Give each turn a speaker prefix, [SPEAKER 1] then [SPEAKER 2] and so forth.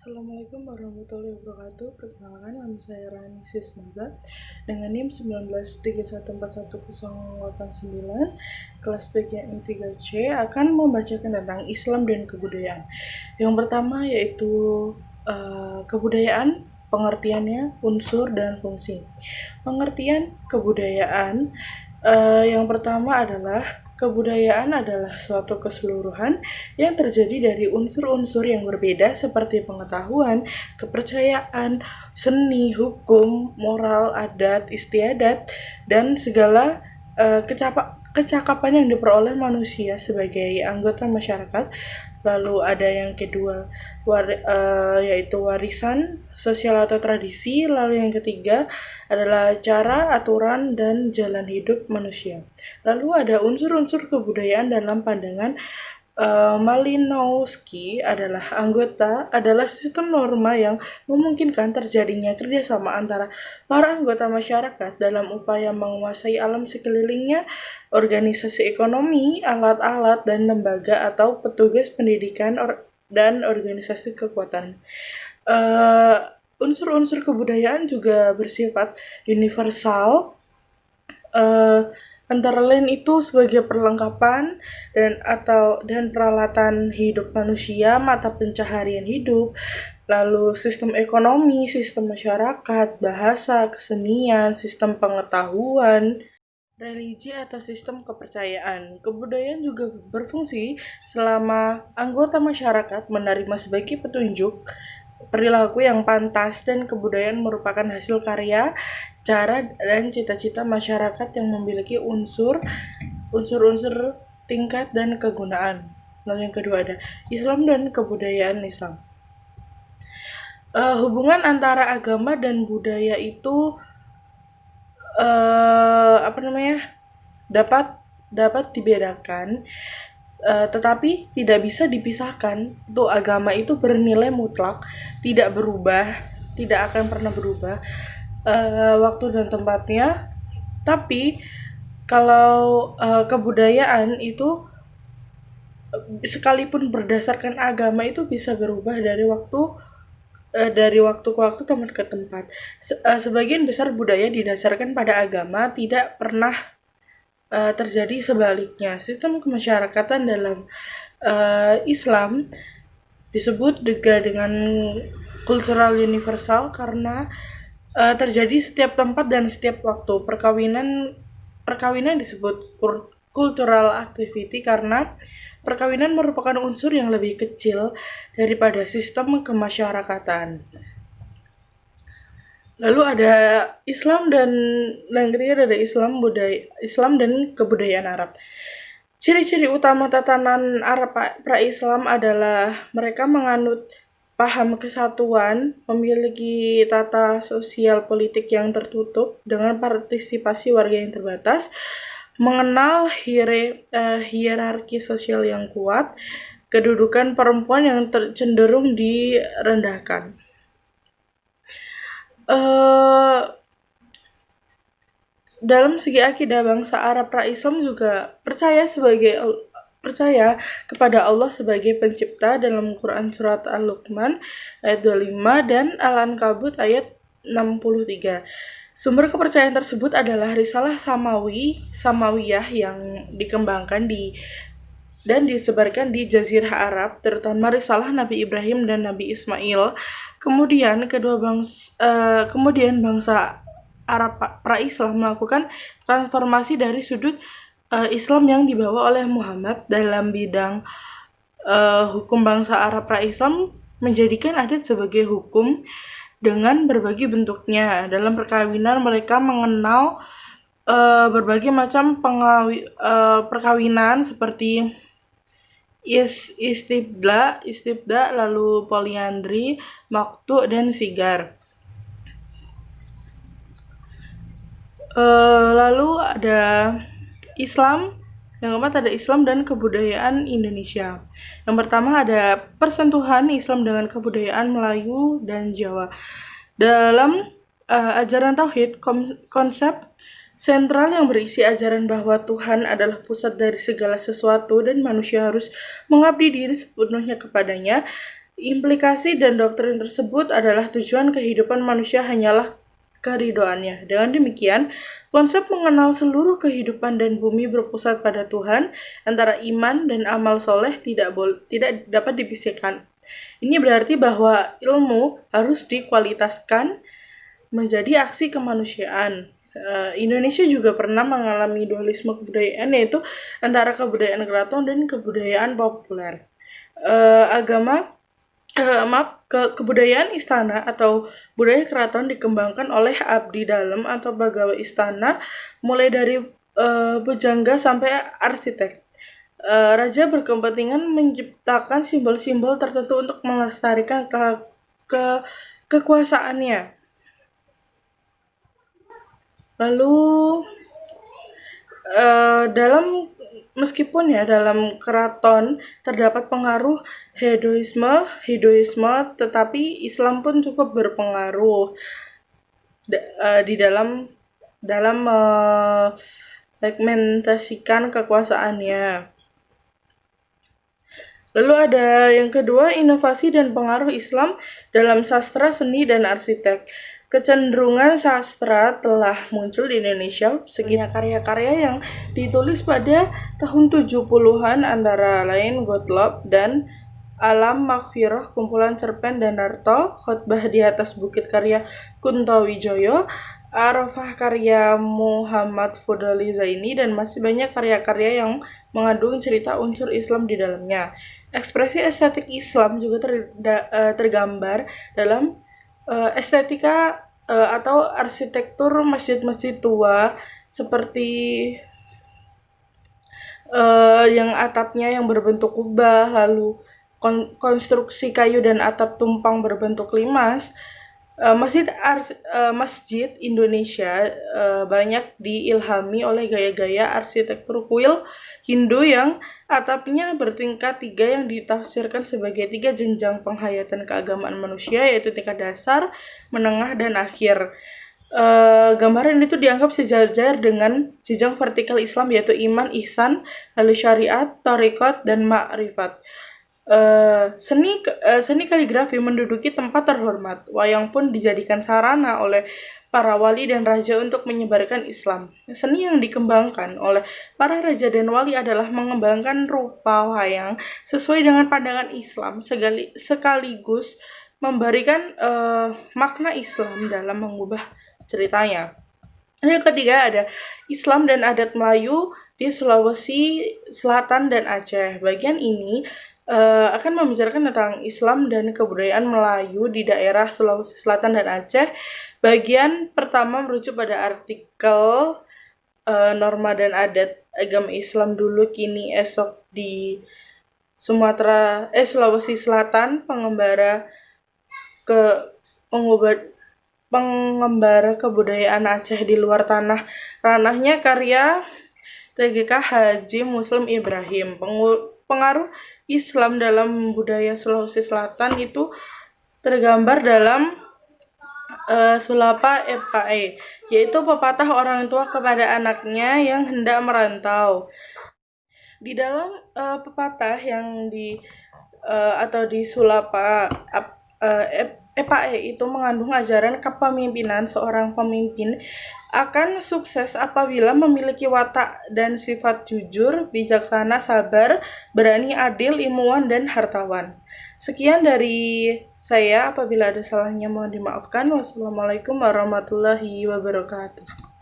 [SPEAKER 1] Assalamualaikum warahmatullahi wabarakatuh. Perkenalkan, nama saya Rani Sismaza dengan NIM 1931411089 kelas PGMI 3C akan membacakan tentang Islam dan kebudayaan. Yang pertama yaitu kebudayaan, pengertiannya, unsur dan fungsi. Pengertian kebudayaan yang pertama adalah kebudayaan adalah suatu keseluruhan yang terjadi dari unsur-unsur yang berbeda seperti pengetahuan, kepercayaan, seni, hukum, moral, adat, istiadat, dan segala kecakapan yang diperoleh manusia sebagai anggota masyarakat. Lalu ada yang kedua yaitu warisan sosial atau tradisi. Lalu yang ketiga adalah cara, aturan, dan jalan hidup manusia. Lalu ada unsur-unsur kebudayaan dalam pandangan Malinowski adalah sistem norma yang memungkinkan terjadinya kerjasama antara para anggota masyarakat dalam upaya menguasai alam sekelilingnya, organisasi ekonomi, alat-alat dan lembaga atau petugas pendidikan dan organisasi kekuatan. Unsur-unsur kebudayaan juga bersifat universal. Antara lain itu sebagai perlengkapan dan peralatan hidup manusia, mata pencaharian hidup, lalu sistem ekonomi, sistem masyarakat, bahasa, kesenian, sistem pengetahuan, religi atau sistem kepercayaan. Kebudayaan juga berfungsi selama anggota masyarakat menerima sebagai petunjuk perilaku yang pantas, dan kebudayaan merupakan hasil karya, cara, dan cita-cita masyarakat yang memiliki unsur-unsur tingkat dan kegunaan. Lalu yang kedua ada Islam dan kebudayaan Islam. Hubungan antara agama dan budaya itu dapat dibedakan, tetapi tidak bisa dipisahkan. Untuk agama itu bernilai mutlak, tidak berubah, tidak akan pernah berubah waktu dan tempatnya. Tapi kalau kebudayaan itu sekalipun berdasarkan agama itu bisa berubah dari waktu ke waktu, tempat ke tempat. Sebagian besar budaya didasarkan pada agama, tidak pernah terjadi sebaliknya. Sistem kemasyarakatan dalam Islam disebut juga dengan cultural universal karena terjadi setiap tempat dan setiap waktu. Perkawinan disebut cultural activity karena perkawinan merupakan unsur yang lebih kecil daripada sistem kemasyarakatan. Lalu ada Islam dan ketiga ada Islam dan kebudayaan Arab. Ciri-ciri utama tatanan Arab pra-Islam adalah mereka menganut paham kesatuan, memiliki tata sosial politik yang tertutup dengan partisipasi warga yang terbatas, mengenal hierarki sosial yang kuat, kedudukan perempuan yang cenderung direndahkan. Dalam segi akidah, bangsa Arab pra-Islam juga percaya kepada Allah sebagai pencipta dalam Quran surat Al-Luqman ayat 25 dan Al-Ankabut ayat 63. Sumber kepercayaan tersebut adalah risalah Samawiyah yang dikembangkan dan disebarkan di Jazirah Arab, terutama risalah Nabi Ibrahim dan Nabi Ismail. Kemudian bangsa Arab pra-Islam melakukan transformasi dari sudut Islam yang dibawa oleh Muhammad dalam bidang hukum. Bangsa Arab pra-Islam menjadikan adat sebagai hukum dengan berbagai bentuknya. Dalam perkawinan mereka mengenal berbagai macam perkawinan seperti istibda, lalu poliandri, maktu, dan sigar. Lalu ada Islam. Yang keempat ada Islam dan kebudayaan Indonesia. Yang pertama ada persentuhan Islam dengan kebudayaan Melayu dan Jawa. Dalam ajaran Tauhid, konsep sentral yang berisi ajaran bahwa Tuhan adalah pusat dari segala sesuatu dan manusia harus mengabdi diri sepenuhnya kepadanya, Implikasi dan doktrin tersebut adalah tujuan kehidupan manusia hanyalah keridoannya. Dengan demikian, konsep mengenal seluruh kehidupan dan bumi berpusat pada Tuhan antara iman dan amal soleh tidak dapat dipisahkan. Ini berarti bahwa ilmu harus dikualitaskan menjadi aksi kemanusiaan. Indonesia juga pernah mengalami dualisme kebudayaan, yaitu antara kebudayaan keraton dan kebudayaan populer. Kebudayaan istana atau budaya keraton dikembangkan oleh abdi dalam atau pegawai istana, mulai dari pujangga sampai arsitek. Raja berkepentingan menciptakan simbol-simbol tertentu untuk melestarikan kekuasaannya. Lalu meskipun dalam keraton terdapat pengaruh Hinduisme, tetapi Islam pun cukup berpengaruh di dalam segmentasikan kekuasaannya. Lalu ada yang kedua, inovasi dan pengaruh Islam dalam sastra, seni, dan arsitek. Kecenderungan sastra telah muncul di Indonesia sekitar karya-karya yang ditulis pada tahun 70-an, antara lain Gottlob dan Alam Maghfirah, kumpulan cerpen dan Narto, Khotbah di atas Bukit karya Kunto Wijoyo, Arafah karya Muhammad Fudhali Zaini, dan masih banyak karya-karya yang mengandung cerita unsur Islam di dalamnya. Ekspresi estetik Islam juga tergambar dalam estetika atau arsitektur masjid-masjid tua, seperti yang atapnya yang berbentuk kubah, lalu konstruksi kayu dan atap tumpang berbentuk limas. Masjid Indonesia banyak diilhami oleh gaya-gaya arsitektur kuil Hindu yang atapnya bertingkat 3 yang ditafsirkan sebagai 3 jenjang penghayatan keagamaan manusia, yaitu tingkat dasar, menengah, dan akhir. Gambaran itu dianggap sejajar dengan jenjang vertikal Islam, yaitu iman, ihsan, lalu syariat, thariqat, dan ma'rifat. Seni kaligrafi menduduki tempat terhormat. Wayang pun dijadikan sarana oleh para wali dan raja untuk menyebarkan Islam. Seni yang dikembangkan oleh para raja dan wali adalah mengembangkan rupa wayang sesuai dengan pandangan Islam, sekaligus memberikan makna Islam dalam mengubah ceritanya. Yang ketiga ada Islam dan adat Melayu di Sulawesi Selatan dan Aceh. Bagian ini akan membicarakan tentang Islam dan kebudayaan Melayu di daerah Sulawesi Selatan dan Aceh. Bagian pertama merujuk pada artikel norma dan adat agama Islam dulu, kini, esok di Sulawesi Selatan, pengembara kebudayaan Aceh di luar tanah ranahnya, karya TGK Haji Muslim Ibrahim. Pengaruh Islam dalam budaya Sulawesi Selatan itu tergambar dalam Sulapa Epae, yaitu pepatah orang tua kepada anaknya yang hendak merantau. Di dalam pepatah yang di Sulapa Epae itu mengandung ajaran kepemimpinan. Seorang pemimpin akan sukses apabila memiliki watak dan sifat jujur, bijaksana, sabar, berani, adil, ilmuwan, dan hartawan. Sekian dari saya, apabila ada salahnya mohon dimaafkan. Wassalamualaikum warahmatullahi wabarakatuh.